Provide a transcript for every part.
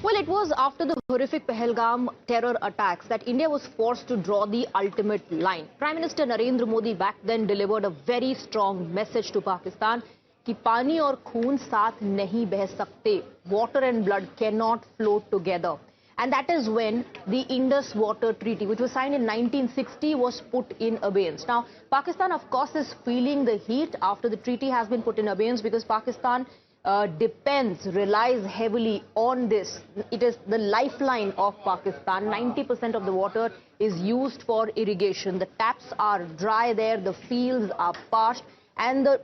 Well, it was after the horrific Pahalgam terror attacks that India was forced to draw the ultimate line. Prime Minister Narendra Modi back then delivered a very strong message to Pakistan कि पानी और खून साथ नहीं बह सकते. Water and blood cannot flow together. And that is when the Indus Water Treaty, which was signed in 1960, was put in abeyance. Now, Pakistan, of course, is feeling the heat after the treaty has been put in abeyance because Pakistan relies heavily on this. It is the lifeline of Pakistan. 90% of the water is used for irrigation. The taps are dry there, the fields are parched, and the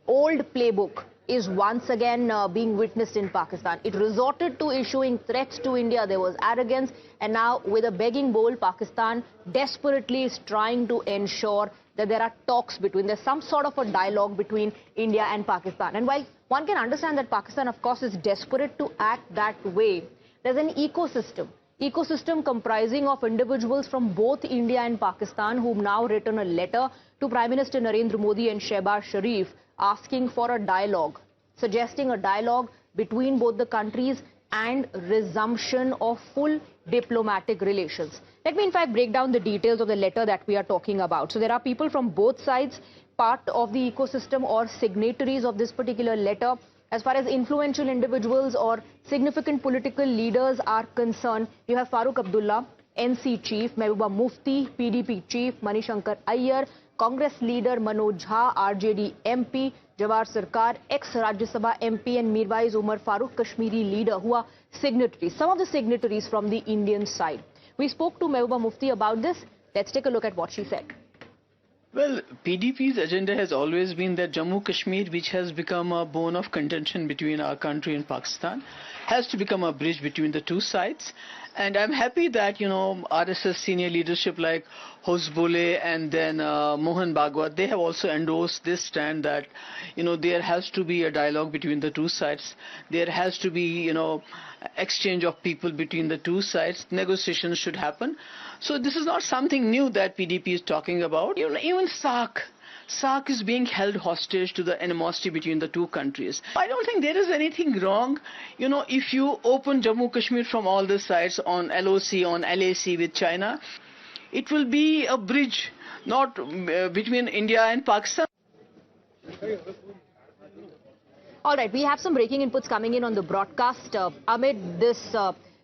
old playbook is once again being witnessed in Pakistan. It resorted to issuing threats to India. There was arrogance, and now with a begging bowl, Pakistan desperately is trying to ensure that there are talks there's some sort of a dialogue between India and Pakistan. And while one can understand that Pakistan, of course, is desperate to act that way, there's an ecosystem comprising of individuals from both India and Pakistan who've now written a letter to Prime Minister Narendra Modi and Shehbaz Sharif asking for a dialogue, suggesting a dialogue between both the countries and resumption of full diplomatic relations. Let me in fact break down the details of the letter that we are talking about. So there are people from both sides, part of the ecosystem or signatories of this particular letter. As far as influential individuals or significant political leaders are concerned, you have Farooq Abdullah, NC Chief, Mehbooba Mufti, PDP Chief, Manishankar Iyer, Congress leader Manoj Jha, RJD MP, Jawahar Sarkar, ex-Rajya Sabha MP, and Mirwais Umar Farooq, Kashmiri leader, who are signatories. Some of the signatories from the Indian side. We spoke to Mehbooba Mufti about this. Let's take a look at what she said. Well, PDP's agenda has always been that Jammu Kashmir, which has become a bone of contention between our country and Pakistan, has to become a bridge between the two sides. And I'm happy that, RSS senior leadership like Hosbole and then Mohan Bhagwat, they have also endorsed this stand that, there has to be a dialogue between the two sides. There has to be, exchange of people between the two sides. Negotiations should happen. So this is not something new that PDP is talking about. Even SAARC is being held hostage to the animosity between the two countries. I don't think there is anything wrong, if you open Jammu Kashmir from all the sides on LOC, on LAC with China, it will be a bridge, not between India and Pakistan. All right, we have some breaking inputs coming in on the broadcast. Amid this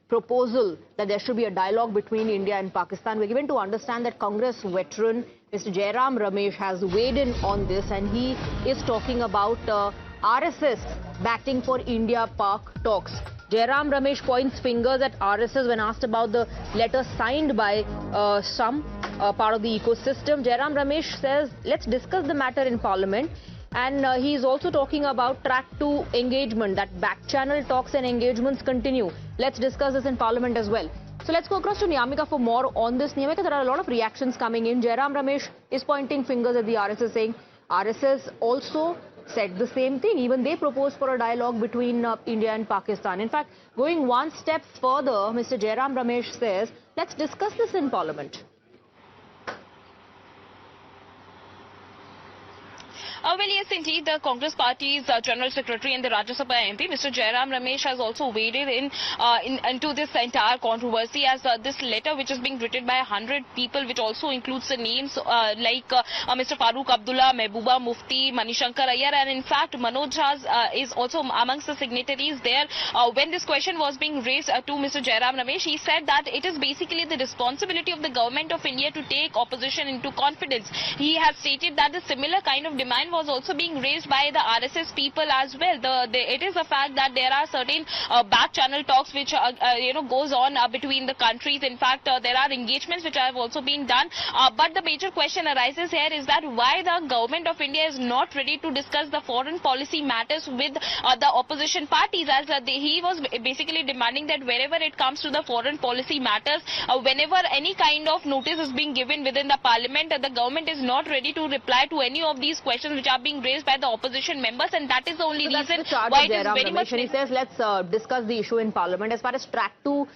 proposal that there should be a dialogue between India and Pakistan, we're given to understand that Congress veteran Mr. Jairam Ramesh has weighed in on this, and he is talking about RSS batting for India-Pak talks. Jairam Ramesh points fingers at RSS when asked about the letter signed by some part of the ecosystem. Jairam Ramesh says, let's discuss the matter in Parliament. And he is also talking about track 2 engagement, that back channel talks and engagements continue. Let's discuss this in Parliament as well. So let's go across to Niyamika for more on this. Niyamika, there are a lot of reactions coming in. Jairam Ramesh is pointing fingers at the RSS, saying RSS also said the same thing. Even they proposed for a dialogue between India and Pakistan. In fact, going one step further, Mr. Jairam Ramesh says, let's discuss this in Parliament. Well, yes, indeed, the Congress Party's General Secretary and the Rajya Sabha MP, Mr. Jairam Ramesh, has also waded into this entire controversy as this letter, which is being written by 100 people, which also includes the names like Mr. Farooq Abdullah, Mehbooba Mufti, Manishankar Iyer, and in fact, Manoj Jha is also amongst the signatories there. When this question was being raised to Mr. Jairam Ramesh, he said that it is basically the responsibility of the government of India to take opposition into confidence. He has stated that the similar kind of demand was also being raised by the RSS people as well. It is a fact that there are certain back channel talks which goes on between the countries. In fact, there are engagements which have also been done. But the major question arises here is that why the government of India is not ready to discuss the foreign policy matters with the opposition parties, as he was basically demanding that wherever it comes to the foreign policy matters, whenever any kind of notice is being given within the parliament, the government is not ready to reply to any of these questions which are being raised by the opposition members, and that is the only reason why it is very much. He says, let's discuss the issue in Parliament. As far as track 2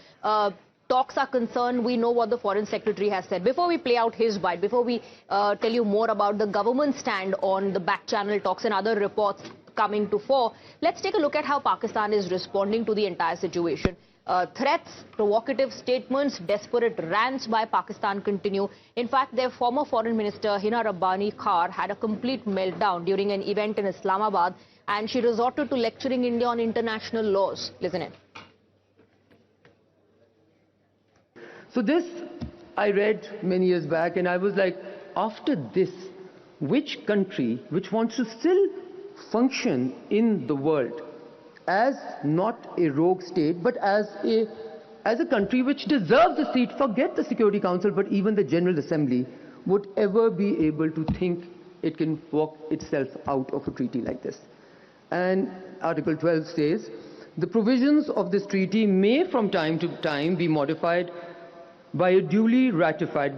talks are concerned, we know what the Foreign Secretary has said. Before we play out his bite, before we tell you more about the government stand on the back channel talks and other reports coming to fore, let's take a look at how Pakistan is responding to the entire situation. Threats, provocative statements, desperate rants by Pakistan continue. In fact, their former Foreign Minister Hina Rabbani Khar had a complete meltdown during an event in Islamabad, and she resorted to lecturing India on international laws. Listen in. So this I read many years back, and I was like, after this, which country which wants to still function in the world as not a rogue state, but as a country which deserves a seat, forget the Security Council, but even the General Assembly, would ever be able to think it can walk itself out of a treaty like this? And Article 12 says, the provisions of this treaty may from time to time be modified by a duly ratified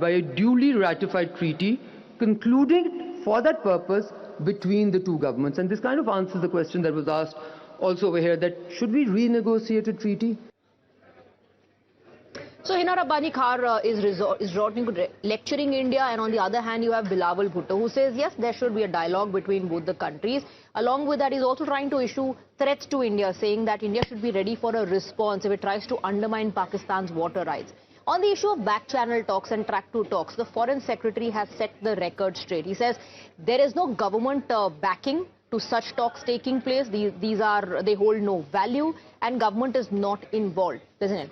treaty concluded for that purpose between the two governments. And this kind of answers the question that was asked also over here, that should we renegotiate a treaty? So Hina Rabbani Khar is resorting to lecturing India, and on the other hand you have Bilawal Bhutto, who says yes, there should be a dialogue between both the countries. Along with that, he's also trying to issue threats to India, saying that India should be ready for a response if it tries to undermine Pakistan's water rights. On the issue of back-channel talks and track-2 talks, the Foreign Secretary has set the record straight. He says there is no government backing to such talks taking place. They hold no value, and government is not involved, isn't it?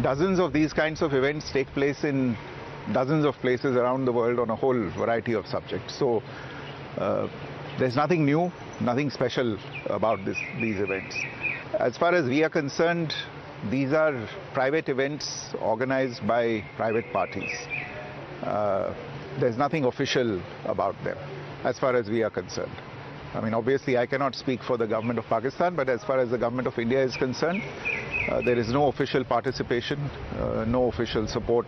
Dozens of these kinds of events take place in dozens of places around the world on a whole variety of subjects. So there's nothing new, nothing special about these events. As far as we are concerned, these are private events organized by private parties. There's nothing official about them, as far as we are concerned. I mean, obviously, I cannot speak for the government of Pakistan, but as far as the government of India is concerned, there is no official participation, no official support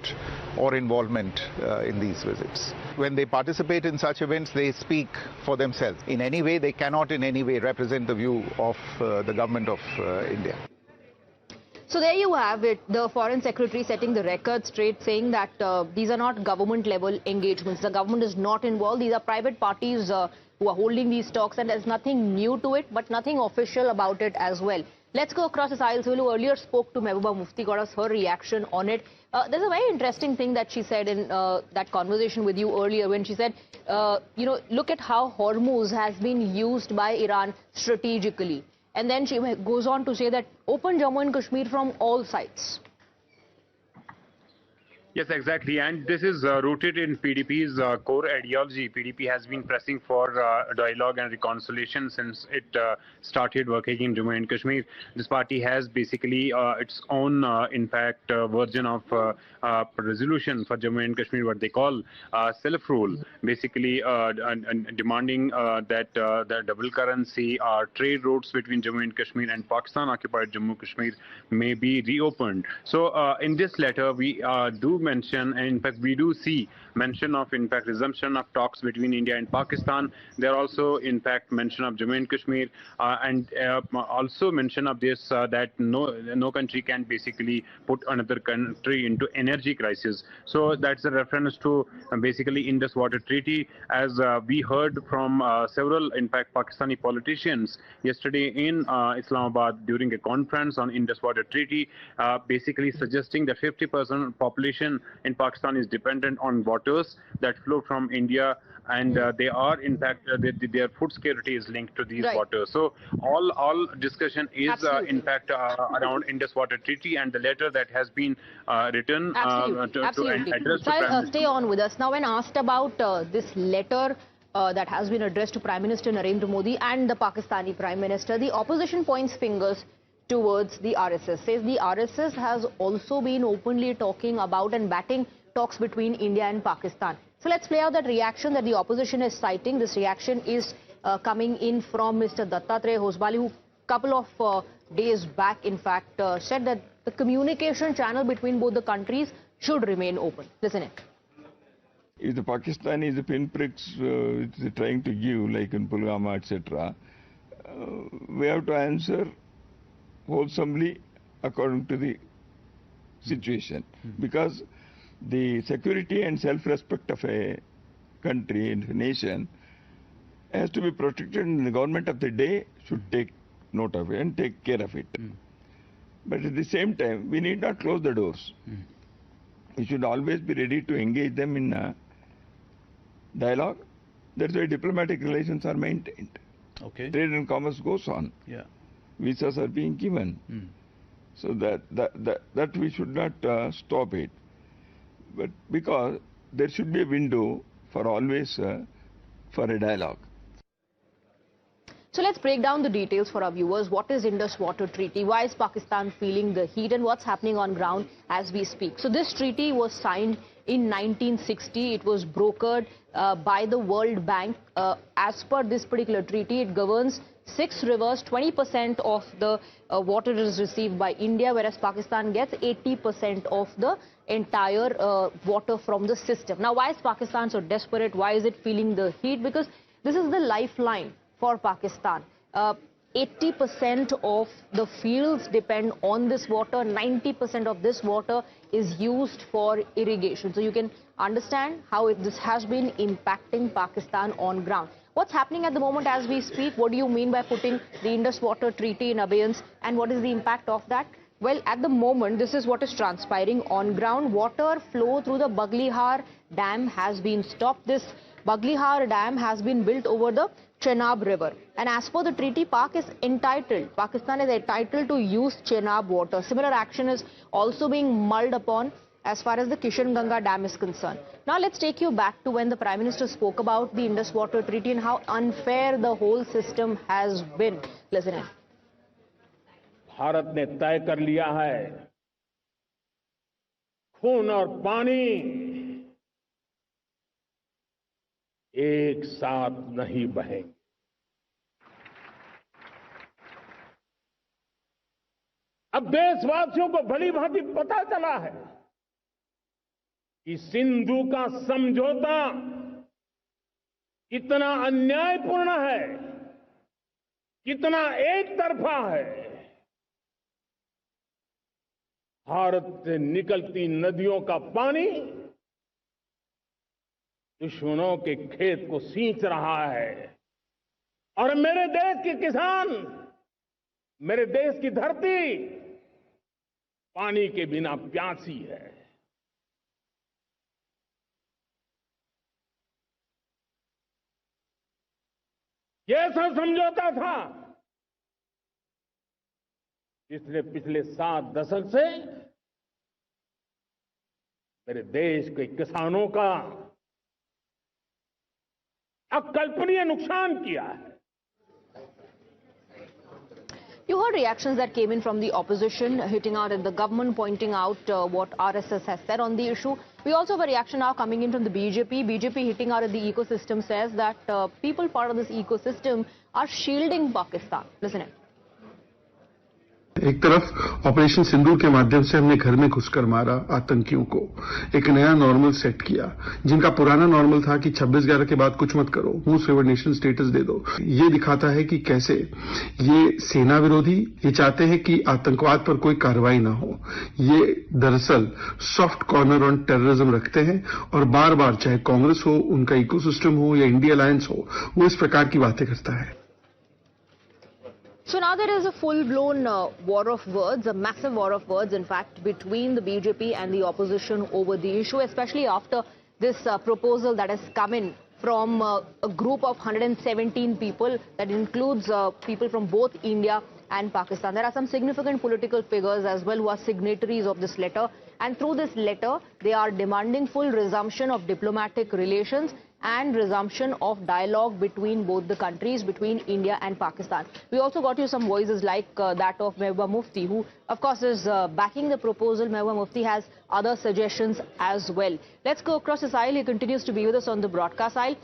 or involvement in these visits. When they participate in such events, they speak for themselves. In any way, they cannot in any way represent the view of the government of India. So there you have it, the Foreign Secretary setting the record straight, saying that these are not government-level engagements. The government is not involved. These are private parties who are holding these talks, and there's nothing new to it, but nothing official about it as well. Let's go across this aisle. Who earlier spoke to Mehbooba Mufti, got us her reaction on it. There's a very interesting thing that she said in that conversation with you earlier, when she said, look at how Hormuz has been used by Iran strategically. And then she goes on to say that open Jammu and Kashmir from all sides. Yes, exactly. And this is rooted in PDP's core ideology. PDP has been pressing for dialogue and reconciliation since it started working in Jammu and Kashmir. This party has basically its own, version of resolution for Jammu and Kashmir, what they call self-rule, basically demanding that the double currency trade routes between Jammu and Kashmir and Pakistan-occupied Jammu and Kashmir may be reopened. So in this letter, we do mention, and in fact we do see mention of resumption of talks between India and Pakistan. There are also mention of Jammu and Kashmir, and also mention of this that no country can basically put another country into energy crisis. So that's a reference to basically Indus Water Treaty, as we heard from several Pakistani politicians yesterday in Islamabad during a conference on Indus Water Treaty, basically suggesting that 50% population in Pakistan is dependent on waters that flow from India, and they are their food security is linked to these waters. So all discussion is around Indus Water Treaty and the letter that has been written to address to Prime Minister. Stay on with us now. When asked about this letter that has been addressed to Prime Minister Narendra Modi and the Pakistani Prime Minister, the opposition points fingers towards the RSS, says the RSS has also been openly talking about and batting talks between India and Pakistan. So let's play out that reaction that the opposition is citing. This reaction is coming in from Mr. Dattatreya Hosbali, who a couple of days back, in fact, said that the communication channel between both the countries should remain open. Listen in. If the Pakistanis, the pinpricks they're trying to give, like in Pulwama, etc., we have to answer wholesomely according to the situation, because the security and self-respect of a country and a nation has to be protected, and the government of the day should take note of it and take care of it. But at the same time, we need not close the doors. We should always be ready to engage them in dialogue. That's why diplomatic relations are maintained. Okay. Trade and commerce goes on. Yeah. Visas are being given. So that we should not stop it. But because there should be a window for always for a dialogue. So let's break down the details for our viewers. What is Indus Water Treaty? Why is Pakistan feeling the heat? And what's happening on ground as we speak? So this treaty was signed in 1960. It was brokered by the World Bank. As per this particular treaty, it governs 6 rivers. 20% of the water is received by India, whereas Pakistan gets 80% of the entire water from the system. Now, why is Pakistan so desperate? Why is it feeling the heat? Because this is the lifeline for Pakistan. 80% of the fields depend on this water. 90% of this water is used for irrigation. So you can understand how this has been impacting Pakistan on ground. What's happening at the moment as we speak? What do you mean by putting the Indus Water Treaty in abeyance? And what is the impact of that? Well, at the moment, this is what is transpiring on ground. Water flow through the Baglihar Dam has been stopped. This Baglihar Dam has been built over the Chenab River. And as per the treaty, Pakistan is entitled to use Chenab water. Similar action is also being mulled upon as far as the Kishan Ganga Dam is concerned. Now let's take you back to when the Prime Minister spoke about the Indus Water Treaty and how unfair the whole system has been. Listen in. Bharat ने तय कर लिया है खून और पानी एक साथ नहीं बहेंगे। अब देशवासियों को भली भांति पता चला है कि सिंधु का समझौता कितना अन्यायपूर्ण है, कितना एक तरफा है। भारत से निकलती नदियों का पानी दुश्मनों के खेत को सींच रहा है और मेरे देश के किसान, मेरे देश की धरती पानी के बिना प्यासी है। ये ऐसा समझौता था जिसने पिछले 7 दशक से मेरे देश के किसानों का अकल्पनीय नुकसान किया है। You heard reactions that came in from the opposition, hitting out at the government, pointing out what RSS has said on the issue. We also have a reaction now coming in from the BJP. BJP hitting out at the ecosystem says that people part of this ecosystem are shielding Pakistan. Listen in. एक तरफ operation सिंदूर के माध्यम से हमने घर में घुसकर मारा आतंकियों को, एक नया नॉर्मल सेट किया। जिनका पुराना नॉर्मल था कि 26/11 के बाद कुछ मत करो, मोस्ट फेवर्ड नेशन स्टेटस दे दो, ये दिखाता है कि कैसे ये सेना विरोधी, ये चाहते हैं कि आतंकवाद पर कोई कार्रवाई ना हो। ये दरअसल सॉफ्ट कॉर्नर ऑन टेररिज्म रखते हैं और बार बार चाहे कांग्रेस हो, उनका इकोसिस्टम हो या इंडिया अलायंस हो, वो इस प्रकार की बातें करता है। So now there is a full-blown war of words, a massive war of words, in fact, between the BJP and the opposition over the issue, especially after this proposal that has come in from a group of 117 people that includes people from both India and Pakistan. There are some significant political figures as well who are signatories of this letter, and through this letter, they are demanding full resumption of diplomatic relations and resumption of dialogue between both the countries, between India and Pakistan. We also got you some voices like that of Mehbooba Mufti, who of course is backing the proposal. Mehbooba Mufti has other suggestions as well. Let's go across this aisle. He continues to be with us on the broadcast aisle.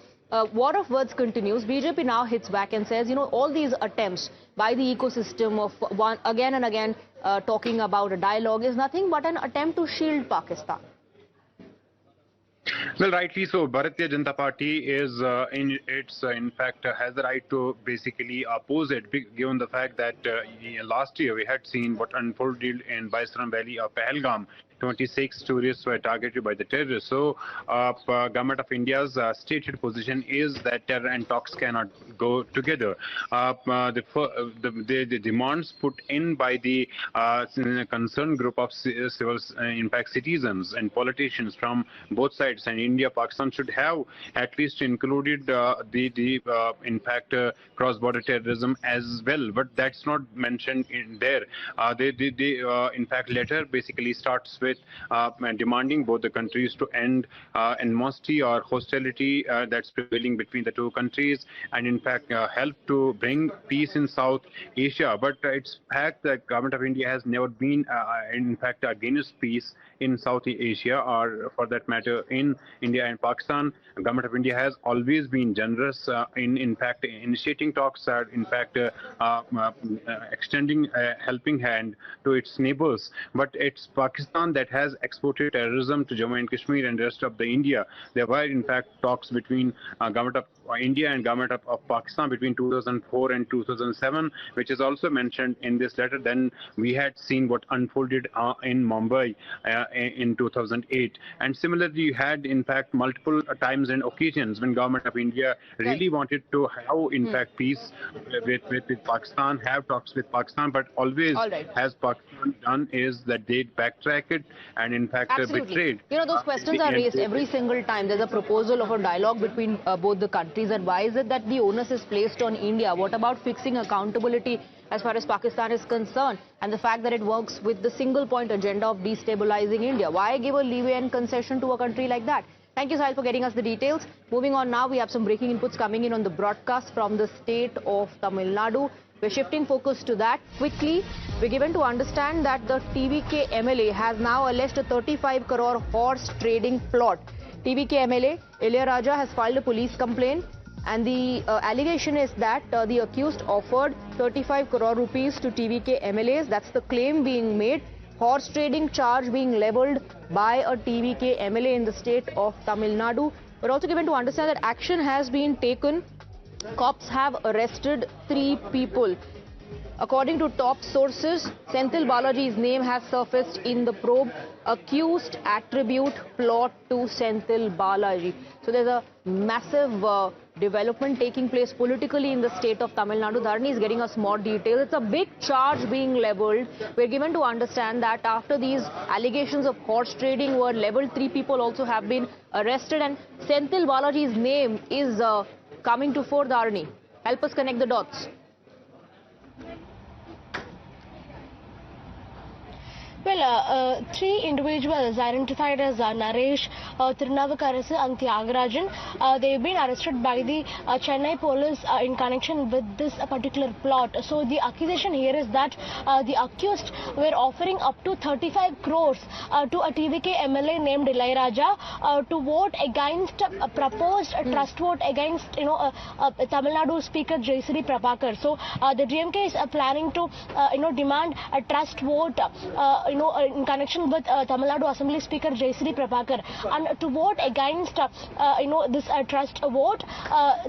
War of words continues. BJP now hits back and says, you know, all these attempts by the ecosystem of again and again talking about a dialogue is nothing but an attempt to shield Pakistan. Well, rightly so. Bharatiya Janata Party is in fact has the right to basically oppose it, given the fact that last year we had seen what unfolded in Baisaran Valley of Pahalgam, 26 tourists were targeted by the terrorists. So, Government of India's stated position is that terror and talks cannot go together. The demands put in by the concerned group of civil impact citizens and politicians from both sides, and India, Pakistan should have at least included cross-border terrorism as well. But that's not mentioned in there. In fact, letter basically starts with demanding both the countries to end animosity or hostility that's prevailing between the two countries, and in fact help to bring peace in South Asia. But it's fact that Government of India has never been in fact against peace in South Asia, or for that matter in India and Pakistan. Government of India has always been generous in fact initiating talks, in fact extending a helping hand to its neighbors. But it's Pakistan that has exported terrorism to Jammu and Kashmir and the rest of the India. There were in fact talks between Government of India and Government of Pakistan between 2004 and 2007, which is also mentioned in this letter. Then we had seen what unfolded in Mumbai in 2008, and similarly you had in fact multiple times and occasions when Government of India really wanted to have in fact peace with Pakistan, have talks with Pakistan, but always has Pakistan done is that they backtrack it and in fact betrayed. You know, those questions are raised every single time there's a proposal of a dialogue between both the countries, and why is it that the onus is placed on India? What about fixing accountability as far as Pakistan is concerned, and the fact that it works with the single point agenda of destabilizing India? Why give a leeway and concession to a country like that? Thank you, Sahil, for getting us the details. Moving on now, we have some breaking inputs coming in on the broadcast from the state of Tamil Nadu. We're shifting focus to that quickly. We're given to understand that the TVK MLA has now alleged a 35 crore horse trading plot. TVK MLA, Ilayaraja, has filed a police complaint, and the allegation is that the accused offered 35 crore rupees to TVK MLAs. That's the claim being made. Horse trading charge being levelled by a TVK MLA in the state of Tamil Nadu. We're also given to understand that action has been taken. Cops have arrested 3 people. According to top sources, Senthil Balaji's name has surfaced in the probe. Accused attribute plot to Senthil Balaji. So there's a massive development taking place politically in the state of Tamil Nadu. Dharani is getting us more details. It's a big charge being levelled. We're given to understand that after these allegations of horse trading were levelled, 3 people also have been arrested, and Senthil Balaji's name is coming to fore. Dharani, help us connect the dots. Well, 3 individuals identified as Naresh, Tirunavakarasu and Tyagarajan, they've been arrested by the Chennai police in connection with this particular plot. So the accusation here is that the accused were offering up to 35 crores to a TVK MLA named Ilayaraja to vote against a proposed trust vote against, Tamil Nadu Speaker Jaisri Prabhakar. So the DMK is planning to, demand a trust vote, in connection with Tamil Nadu Assembly Speaker Jaisri Prabhakar, and to vote against, this trust vote,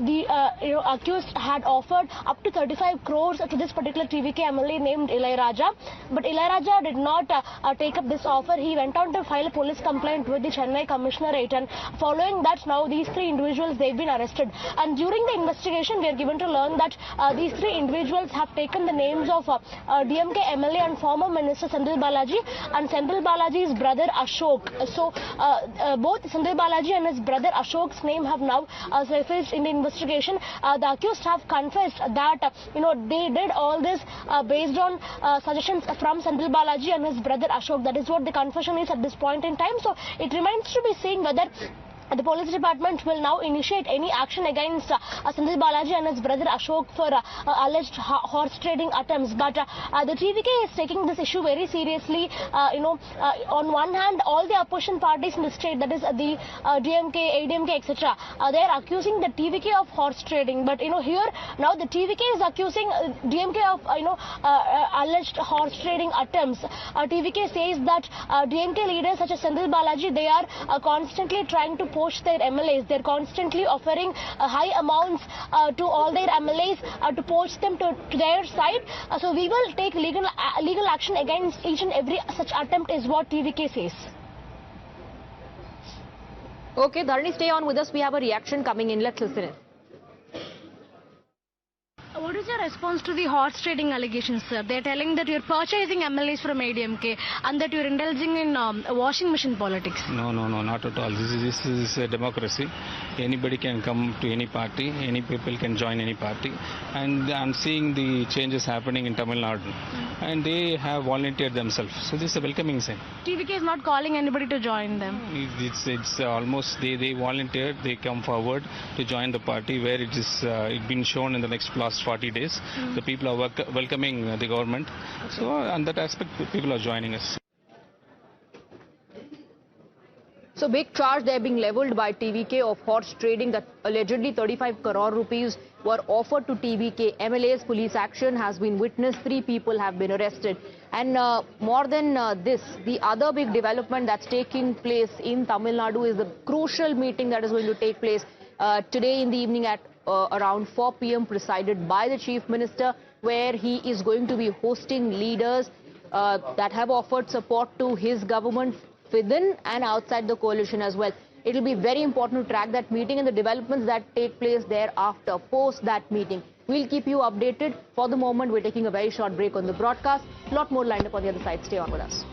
the accused had offered up to 35 crores to this particular TVK MLA named Ilayaraja, but Ilayaraja did not take up this offer. He went on to file a police complaint with the Chennai Commissionerate, and following that, now these 3 individuals, they've been arrested. And during the investigation, we are given to learn that these 3 individuals have taken the names of DMK MLA and former Minister Senthil Balaji and Senthil Balaji's brother Ashok. So both Senthil Balaji and his brother Ashok's name have now surfaced in the investigation. The accused have confessed that they did all this based on suggestions from Senthil Balaji and his brother Ashok. That is what the confession is at this point in time. So it remains to be seen whether the police department will now initiate any action against Senthil Balaji and his brother Ashok for alleged horse trading attempts. But the TVK is taking this issue very seriously. On one hand, all the opposition parties in the state, that is the DMK, ADMK, etc., they are accusing the TVK of horse trading. But here now the TVK is accusing DMK of alleged horse trading attempts. TVK says that DMK leaders such as Senthil Balaji, they are constantly trying to poach their MLAs. They're constantly offering high amounts to all their MLAs to poach them to their side. So we will take legal action against each and every such attempt, is what TVK says. Okay, Dharani, stay on with us. We have a reaction coming in. Let's listen in. What is your response to the horse trading allegations, sir? They're telling that you're purchasing MLAs from ADMK and that you're indulging in washing machine politics. No, not at all. This is a democracy. Anybody can come to any party. Any people can join any party. And I'm seeing the changes happening in Tamil Nadu. And they have volunteered themselves. So this is a welcoming sign. TVK is not calling anybody to join them. It's almost they volunteered. They come forward to join the party where it's been shown in the last 40 days. The people are welcoming the government. So on that aspect, people are joining us. So big charge they're being leveled by TVK of horse trading, that allegedly 35 crore rupees were offered to TVK MLAs. Police action has been witnessed. 3 people have been arrested. And more than this, the other big development that's taking place in Tamil Nadu is the crucial meeting that is going to take place today in the evening at around 4 p.m. presided by the Chief Minister, where he is going to be hosting leaders that have offered support to his government within and outside the coalition as well. It will be very important to track that meeting and the developments that take place thereafter, post that meeting. We'll keep you updated. For the moment, we're taking a very short break on the broadcast. A lot more lined up on the other side. Stay on with us.